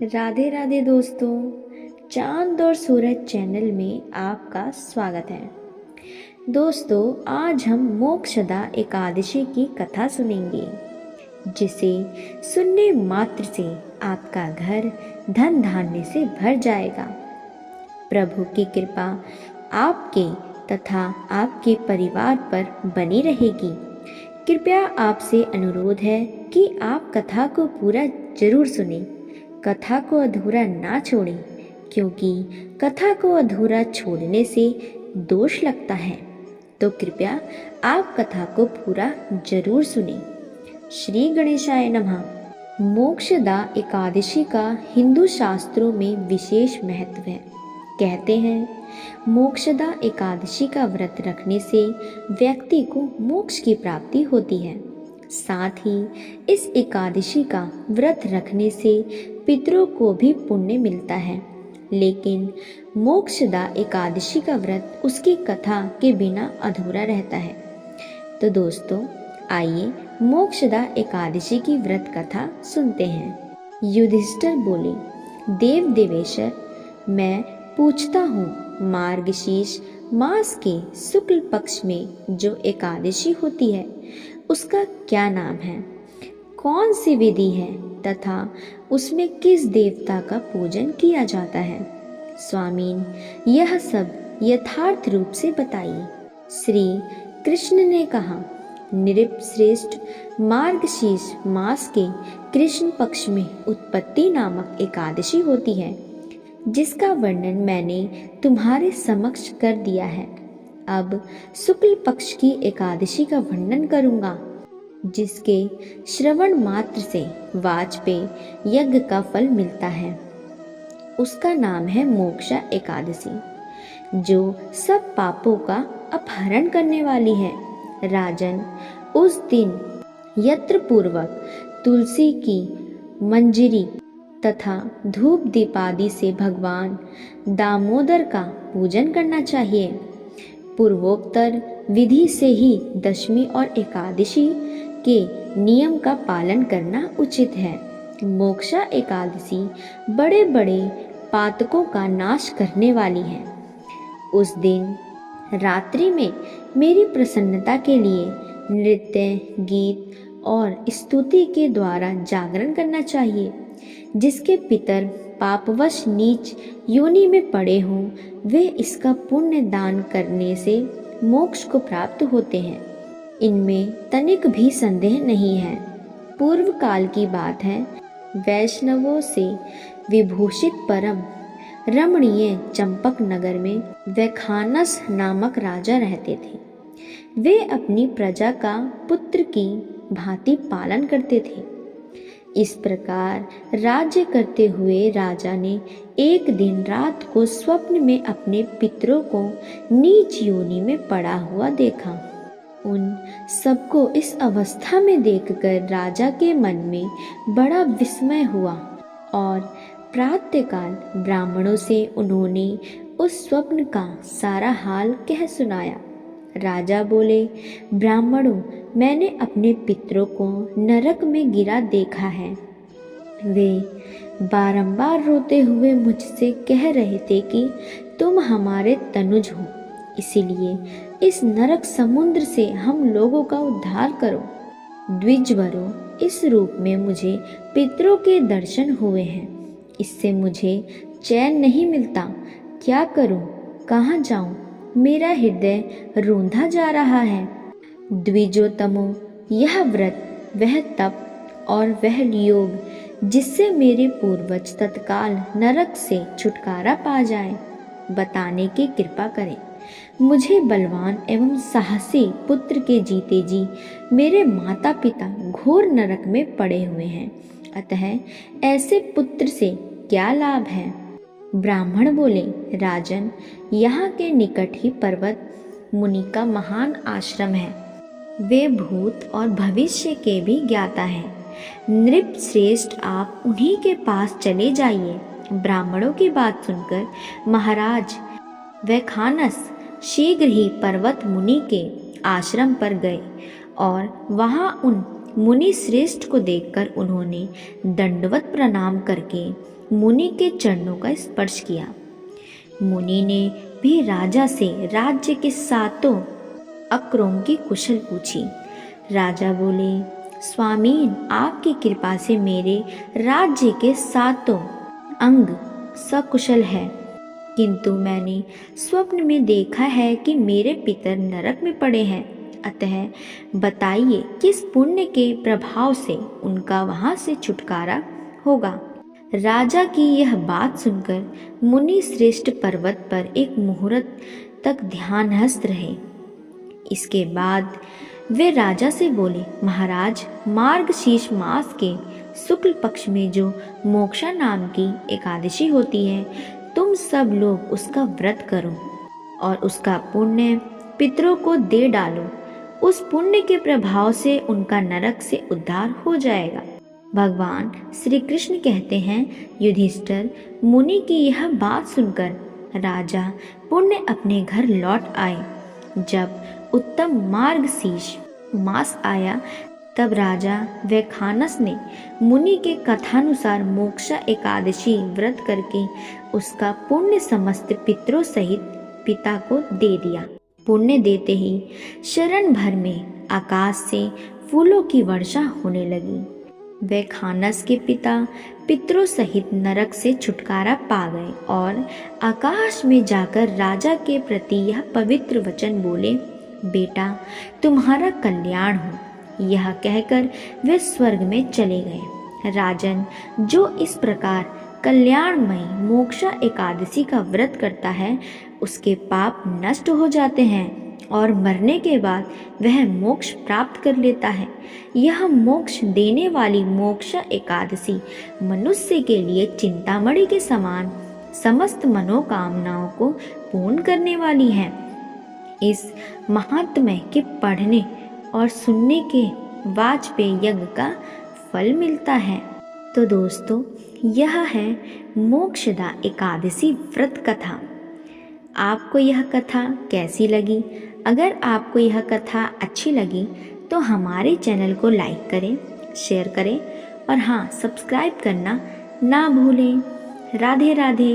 राधे राधे दोस्तों, चांद और सूरज चैनल में आपका स्वागत है। दोस्तों, आज हम मोक्षदा एकादशी की कथा सुनेंगे, जिसे सुनने मात्र से आपका घर धन धान्य से भर जाएगा। प्रभु की कृपा आपके तथा आपके परिवार पर बनी रहेगी। कृपया आपसे अनुरोध है कि आप कथा को पूरा जरूर सुनें, कथा को अधूरा ना छोड़ें, क्योंकि कथा को अधूरा छोड़ने से दोष लगता है। तो कृपया आप कथा को पूरा जरूर सुनें। श्री गणेशाय नमः। मोक्षदा एकादशी का हिंदू शास्त्रों में विशेष महत्व है। कहते हैं, मोक्षदा एकादशी का व्रत रखने से व्यक्ति को मोक्ष की प्राप्ति होती है। साथ ही इस एकादशी का व्रत रखने से पितरों को भी पुण्य मिलता है। लेकिन मोक्षदा एकादशी का व्रत उसकी कथा के बिना अधूरा रहता है। तो दोस्तों, आइए मोक्षदा एकादशी की व्रत कथा सुनते हैं। युधिष्ठिर बोले, देव देवेश्वर, मैं पूछता हूँ, मार्गशीर्ष मास के शुक्ल पक्ष में जो एकादशी होती है उसका क्या नाम है, कौन सी विधि है तथा उसमें किस देवता का पूजन किया जाता है? स्वामीन, यह सब यथार्थ रूप से बताइए। श्री कृष्ण ने कहा, नृप श्रेष्ठ, मार्गशीर्ष मास के कृष्ण पक्ष में उत्पत्ति नामक एकादशी होती है, जिसका वर्णन मैंने तुम्हारे समक्ष कर दिया है। अब शुक्ल पक्ष की एकादशी का वर्णन करूंगा, जिसके श्रवण मात्र से वाजपेय यज्ञ का फल मिलता है। उसका नाम है मोक्षा एकादशी, जो सब पापों का अपहरण करने वाली है। राजन, उस दिन यत्र पूर्वक तुलसी की मंजरी तथा धूप दीपादि से भगवान दामोदर का पूजन करना चाहिए। पूर्वोक्तर विधि से ही दशमी और एकादशी के नियम का पालन करना उचित है। मोक्षा एकादशी बड़े बड़े पातकों का नाश करने वाली है। उस दिन रात्रि में मेरी प्रसन्नता के लिए नृत्य, गीत और स्तुति के द्वारा जागरण करना चाहिए। जिसके पितर पापवश नीच योनि में पड़े हों, वे इसका पुण्य दान करने से मोक्ष को प्राप्त होते हैं। इनमें तनिक भी संदेह नहीं है। पूर्व काल की बात है, वैष्णवों से विभूषित परम रमणीय चंपक नगर में वैखानस नामक राजा रहते थे। वे अपनी प्रजा का पुत्र की भांति पालन करते थे। इस प्रकार राज्य करते हुए राजा ने एक दिन रात को स्वप्न में अपने पितरों को नीच योनि में पड़ा हुआ देखा। उन सबको इस अवस्था में देखकर राजा के मन में बड़ा विस्मय हुआ और प्रातःकाल ब्राह्मणों से उन्होंने उस स्वप्न का सारा हाल कह सुनाया। राजा बोले, ब्राह्मणों, मैंने अपने पितरों को नरक में गिरा देखा है। वे बारंबार रोते हुए मुझसे कह रहे थे कि तुम हमारे तनुज हो, इसीलिए इस नरक समुद्र से हम लोगों का उद्धार करो। द्विजवरों, इस रूप में मुझे पितरों के दर्शन हुए हैं। इससे मुझे चैन नहीं मिलता। क्या करूं, कहाँ जाऊं? मेरा हृदय रूंधा जा रहा है। द्विजोतमो, यह व्रत, वह तप और वह योग जिससे मेरे पूर्वज तत्काल नरक से छुटकारा पा जाएं, बताने की कृपा करें। मुझे बलवान एवं साहसी पुत्र के जीते जी मेरे माता पिता घोर नरक में पड़े हुए हैं, अतः ऐसे पुत्र से क्या लाभ है? ब्राह्मण बोले, राजन, यहाँ के निकट ही पर्वत मुनि का महान आश्रम है। वे भूत और भविष्य के भी ज्ञाता हैं। नृप श्रेष्ठ, आप उन्हीं के पास चले जाइए। ब्राह्मणों की बात सुनकर महाराज वैखानस शीघ्र ही पर्वत मुनि के आश्रम पर गए और वहां उन मुनि श्रेष्ठ को देखकर उन्होंने दंडवत प्रणाम करके मुनि के चरणों का स्पर्श किया। मुनि ने भी राजा से राज्य के सातों अक्रों की कुशल पूछी। राजा बोले, स्वामीन, आपकी कृपा से मेरे राज्य के सातों अंग सकुशल है, किंतु मैंने स्वप्न में देखा है कि मेरे पितर नरक में पड़े हैं। अतः बताइए किस पुण्य के प्रभाव से उनका वहां से छुटकारा होगा। राजा की यह बात सुनकर मुनि श्रेष्ठ पर्वत पर एक मुहूर्त तक ध्यानस्थ रहे। इसके बाद वे राजा से बोले, महाराज, मार्गशीर्ष मास के शुक्ल पक्ष में जो मोक्षा नाम की एकादशी होती है, तुम सब लोग उसका व्रत करो और उसका पुण्य पितरों को दे डालो। उस पुण्य के प्रभाव से उनका नरक से उद्धार हो जाएगा। भगवान श्री कृष्ण कहते हैं, युधिष्ठिर, मुनि की यह बात सुनकर राजा पुण्य अपने घर लौट आए। जब उत्तम मार्गशीर्ष मास आया, तब राजा वैखानस ने मुनि के कथानुसार मोक्षा एकादशी व्रत करके उसका पुण्य समस्त पितरों सहित पिता को दे दिया। पुण्य देते ही शरण भर में आकाश से फूलों की वर्षा होने लगी। वैखानस के पिता पितरों सहित नरक से छुटकारा पा गए और आकाश में जाकर राजा के प्रति यह पवित्र वचन बोले, बेटा, तुम्हारा कल्याण हो। यह कहकर वे स्वर्ग में चले गए। राजन, जो इस प्रकार कल्याणमयी मोक्षा एकादशी का व्रत करता है, उसके पाप नष्ट हो जाते हैं और मरने के बाद वह मोक्ष प्राप्त कर लेता है। यह मोक्ष देने वाली मोक्षा एकादशी मनुष्य के लिए चिंतामणि के समान समस्त मनोकामनाओं को पूर्ण करने वाली है। इस महात्म्य के पढ़ने और सुनने के वाजपेयी यज्ञ का फल मिलता है। तो दोस्तों, यह है मोक्षदा एकादशी व्रत कथा। आपको यह कथा कैसी लगी? अगर आपको यह कथा अच्छी लगी तो हमारे चैनल को लाइक करें, शेयर करें और हाँ, सब्सक्राइब करना ना भूलें। राधे राधे।